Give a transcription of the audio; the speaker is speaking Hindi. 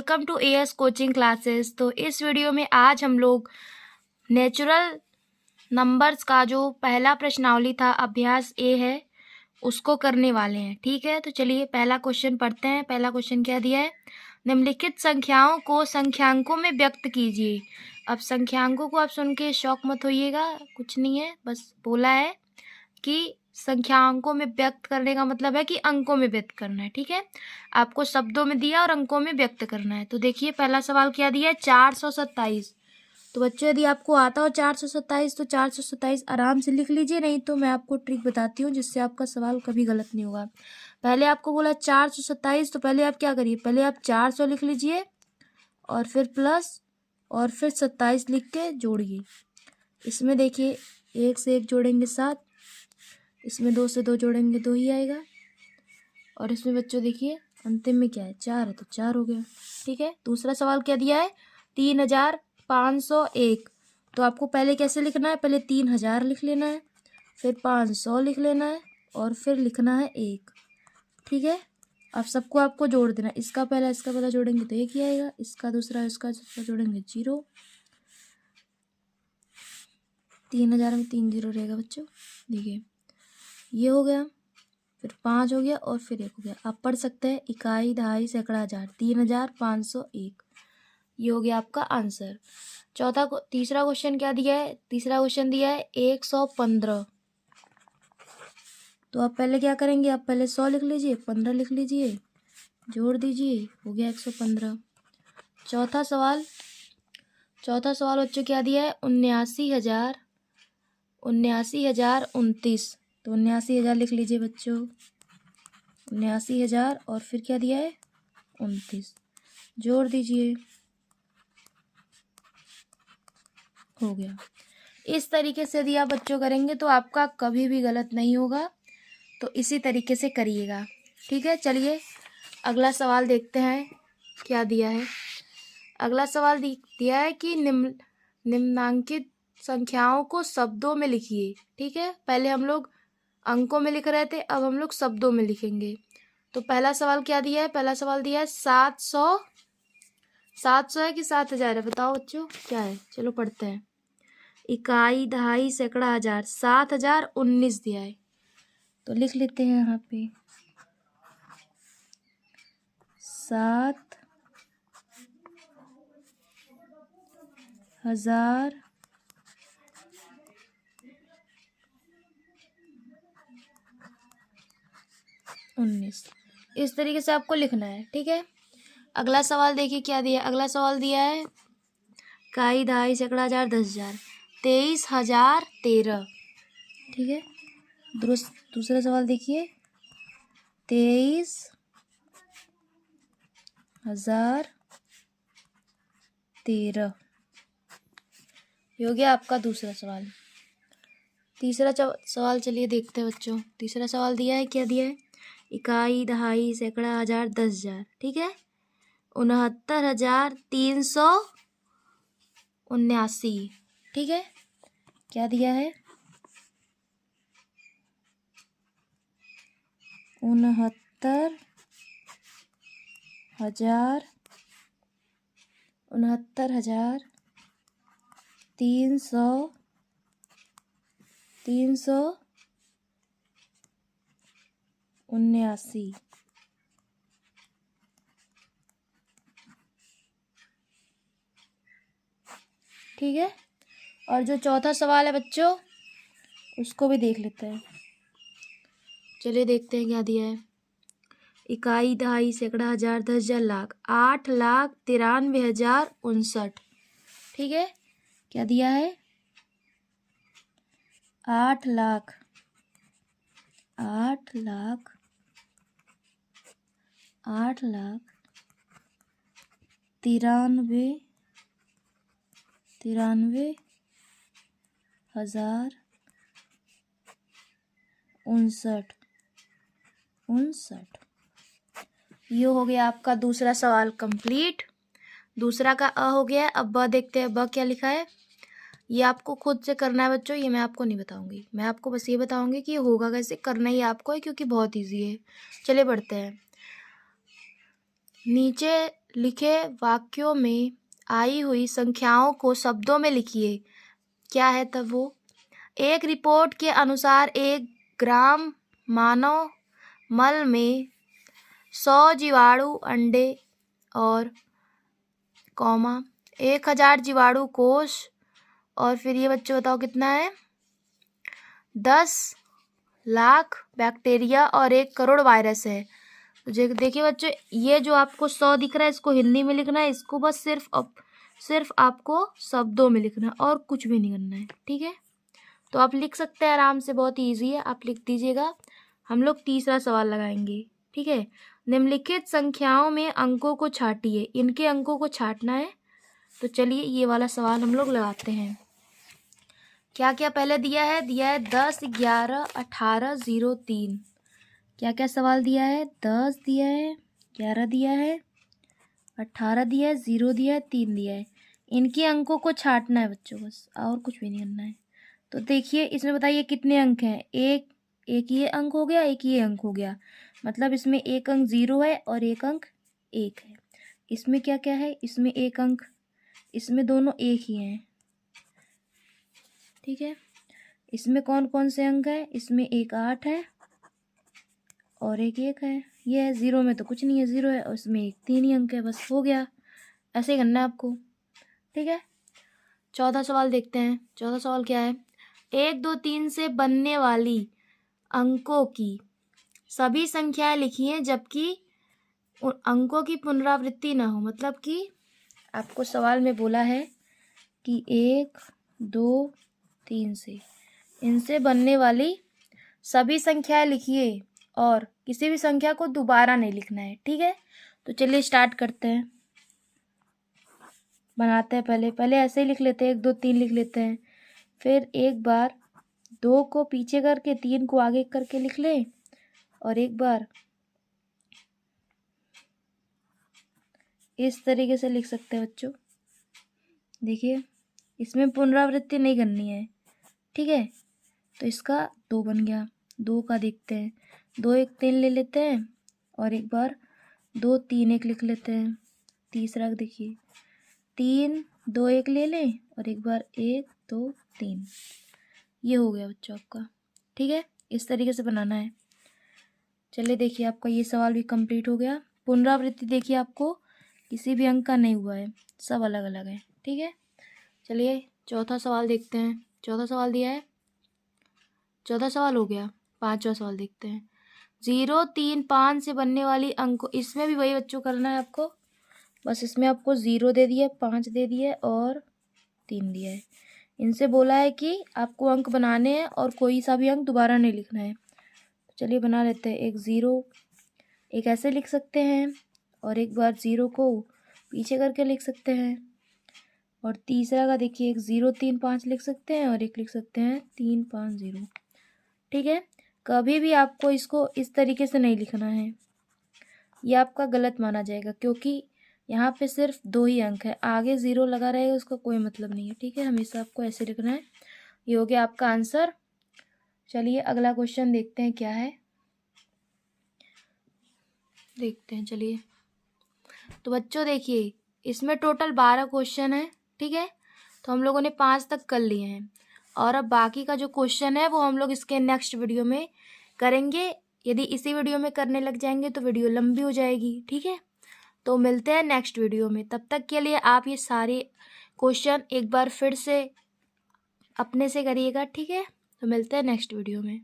Welcome to AS coaching classes. तो इस वीडियो में आज हम लोग नेचुरल नंबर्स का जो पहला प्रश्नावली था अभ्यास ए है उसको करने वाले हैं। ठीक है, तो चलिए पहला क्वेश्चन पढ़ते हैं। पहला क्वेश्चन क्या दिया है, निम्नलिखित संख्याओं को संख्यांकों में व्यक्त कीजिए। अब संख्यांकों को आप सुन के शौक मत होइएगा, कुछ नहीं है, बस बोला है कि संख्यांकों में व्यक्त करने का मतलब है कि अंकों में व्यक्त करना है। ठीक है, आपको शब्दों में दिया और अंकों में व्यक्त करना है। तो देखिए पहला सवाल क्या दिया है, 427। तो बच्चों यदि आपको आता हो 427 तो 427 आराम से लिख लीजिए, नहीं तो मैं आपको ट्रिक बताती हूँ जिससे आपका सवाल कभी गलत नहीं होगा। पहले आपको बोला 427, तो पहले आप क्या करिए, पहले आप 400 लिख लीजिए और फिर प्लस और फिर 27 लिख के जोड़िए। इसमें देखिए 1 से 1 जोड़ेंगे 7, इसमें 2 से 2 जोड़ेंगे 2 ही आएगा, और इसमें बच्चों देखिए अंतिम में क्या है, 4 है तो 4 हो गया। ठीक है, दूसरा सवाल क्या दिया है, 3501। तो आपको पहले कैसे लिखना है, पहले 3000 लिख लेना है, फिर 500 लिख लेना है और फिर लिखना है 1। ठीक है, अब सबको आपको जोड़ देना, इसका पहला जोड़ेंगे तो 1 ही आएगा, इसका दूसरा जोड़ेंगे 0। 3000 में 3 0 रहेगा बच्चों, देखिए ये हो गया, फिर 5 हो गया और फिर 1 हो गया। आप पढ़ सकते हैं इकाई, दहाई, सैकड़ा, हजार, 3501। ये हो गया आपका आंसर। तीसरा क्वेश्चन क्या दिया है, तीसरा क्वेश्चन दिया है 115। तो आप पहले क्या करेंगे, आप पहले 100 लिख लीजिए, 15 लिख लीजिए, जोड़ दीजिए, हो गया 115। चौथा सवाल बच्चों क्या दिया है, 79,029। तो 79,000 लिख लीजिए बच्चों, 79,000 और फिर क्या दिया है 29, जोड़ दीजिए, हो गया। इस तरीके से यदि आप बच्चों करेंगे तो आपका कभी भी गलत नहीं होगा, तो इसी तरीके से करिएगा। ठीक है, चलिए अगला सवाल देखते हैं क्या दिया है। अगला सवाल दिया है कि निम्नांकित संख्याओं को शब्दों में लिखिए। ठीक है, पहले हम लोग अंकों में लिख रहे थे, अब हम लोग शब्दों में लिखेंगे। तो पहला सवाल क्या दिया है, पहला सवाल दिया है 700 है कि 7000 है, बताओ बच्चों क्या है। चलो पढ़ते हैं, इकाई, दहाई, सैकड़ा, हजार, 7019 दिया है। तो लिख लेते हैं यहाँ पे 7019, इस तरीके से आपको लिखना है। ठीक है, अगला सवाल देखिए क्या दिया है। अगला सवाल दिया है इकाई, दहाई, सैकड़ा, हजार, 10,000, 23,013। ठीक है, दूसरा सवाल देखिए 23,013, ये हो गया आपका दूसरा सवाल। तीसरा सवाल चलिए देखते हैं बच्चों। तीसरा सवाल दिया है, क्या दिया है, इकाई, दहाई, सैकड़ा, हजार, 10,000। ठीक है, 69,379। ठीक है, क्या दिया है, 69,379। ठीक है, और जो चौथा सवाल है बच्चों उसको भी देख लेते हैं। चलिए देखते हैं क्या दिया है, इकाई, दहाई, सैकड़ा, हजार, 10,000, लाख, 8,93,059। ठीक है, क्या दिया है, 8,93,059। ये हो गया आपका दूसरा सवाल कंप्लीट। दूसरा का अ हो गया। अब ब देखते हैं, ब क्या लिखा है। ये आपको खुद से करना है बच्चों, ये मैं आपको नहीं बताऊंगी, मैं आपको बस ये बताऊंगी कि ये होगा कैसे, करना ही आपको है क्योंकि बहुत ईजी है। चलिए बढ़ते हैं, नीचे लिखे वाक्यों में आई हुई संख्याओं को शब्दों में लिखिए। क्या है तब वो? एक रिपोर्ट के अनुसार 1 ग्राम मानव मल में 100 जीवाणु अंडे और 1000 जीवाणु कोष, और फिर ये बच्चों बताओ कितना है, 10 लाख बैक्टीरिया और 1 करोड़ वायरस है। तो देखिए बच्चों, ये जो आपको 100 दिख रहा है इसको हिंदी में लिखना है, इसको बस सिर्फ आपको शब्दों में लिखना है और कुछ भी नहीं करना है। ठीक है, तो आप लिख सकते हैं आराम से, बहुत ईजी है, आप लिख दीजिएगा। हम लोग तीसरा सवाल लगाएंगे। ठीक है, निम्नलिखित संख्याओं में अंकों को छांटिए। इनके अंकों को छांटना है, तो चलिए ये वाला सवाल हम लोग लगाते हैं। क्या क्या पहले दिया है? 10, 11, 18, 0, 3। क्या क्या सवाल दिया है? 10 दिया है, 11 दिया है, 18 दिया है, 0 दिया है, 3 दिया है। इनके अंकों को छांटना है बच्चों, बस, और कुछ भी नहीं करना है। तो देखिए इसमें बताइए कितने अंक हैं? एक ये अंक हो गया, एक ये अंक हो गया, मतलब इसमें एक अंक 0 है और एक अंक 1 है। इसमें क्या क्या है? इसमें एक अंक, इसमें दोनों एक ही हैं। ठीक है, इसमें कौन कौन से अंक हैं? इसमें एक 8 है और एक 1 है। ये है 0 में तो कुछ नहीं है, 0 है, और इसमें एक 3 ही अंक है, बस हो गया। ऐसे ही करना है आपको। ठीक है, चौथा सवाल देखते हैं। चौथा सवाल क्या है? 1, 2, 3 से बनने वाली अंकों की सभी संख्याएं लिखिए जबकि उन अंकों की पुनरावृत्ति ना हो। मतलब कि आपको सवाल में बोला है कि 1, 2, 3 से, इनसे बनने वाली सभी संख्याएं लिखिए और किसी भी संख्या को दोबारा नहीं लिखना है। ठीक है, तो चलिए स्टार्ट करते हैं, बनाते हैं। पहले ऐसे ही लिख लेते हैं, 1, 2, 3 लिख लेते हैं, फिर एक बार 2 को पीछे करके 3 को आगे करके लिख लें, और एक बार इस तरीके से लिख सकते हैं बच्चों। देखिए इसमें पुनरावृत्ति नहीं करनी है। ठीक है, तो इसका 2 बन गया। 2 का देखते हैं, 2, 1, 3 ले लेते हैं, और एक बार 2, 3, 1 लिख लेते हैं। तीसरा देखिए, 3, 2, 1 ले लें, और एक बार 1, 2, 3। ये हो गया बच्चों आपका। ठीक है, इस तरीके से बनाना है। चलिए देखिए आपका ये सवाल भी कंप्लीट हो गया। पुनरावृत्ति देखिए आपको किसी भी अंक का नहीं हुआ है, सब अलग अलग है। ठीक है, चलिए चौथा सवाल देखते हैं। चौथा सवाल दिया है, चौथा सवाल हो गया। पांचवा सवाल देखते हैं। 0, 3, 5 से बनने वाली अंक, इसमें भी वही बच्चों करना है आपको, बस इसमें आपको 0 दे दिया, 5 दे दिया और 3 दिया है। इनसे बोला है कि आपको अंक बनाने हैं और कोई सा भी अंक दोबारा नहीं लिखना है। चलिए बना लेते हैं। एक 0, एक ऐसे लिख सकते हैं, और एक बार 0 को पीछे करके लिख सकते हैं, और तीसरा का देखिए, एक 0, 3, 5 लिख सकते हैं, और एक लिख सकते हैं 3, 5, 0। ठीक है, कभी भी आपको इसको इस तरीके से नहीं लिखना है, ये आपका गलत माना जाएगा, क्योंकि यहाँ पे सिर्फ 2 ही अंक है, आगे 0 लगा रहेगा उसका कोई मतलब नहीं है। ठीक है, हमेशा आपको ऐसे लिखना है। ये हो गया आपका आंसर। चलिए अगला क्वेश्चन देखते हैं क्या है, देखते हैं। चलिए तो बच्चों देखिए इसमें टोटल 12 क्वेश्चन है। ठीक है, तो हम लोगों ने 5 तक कर लिए हैं, और अब बाकी का जो क्वेश्चन है वो हम लोग इसके नेक्स्ट वीडियो में करेंगे। यदि इसी वीडियो में करने लग जाएंगे तो वीडियो लंबी हो जाएगी। ठीक है, तो मिलते हैं नेक्स्ट वीडियो में। तब तक के लिए आप ये सारे क्वेश्चन एक बार फिर से अपने से करिएगा। ठीक है, तो मिलते हैं नेक्स्ट वीडियो में।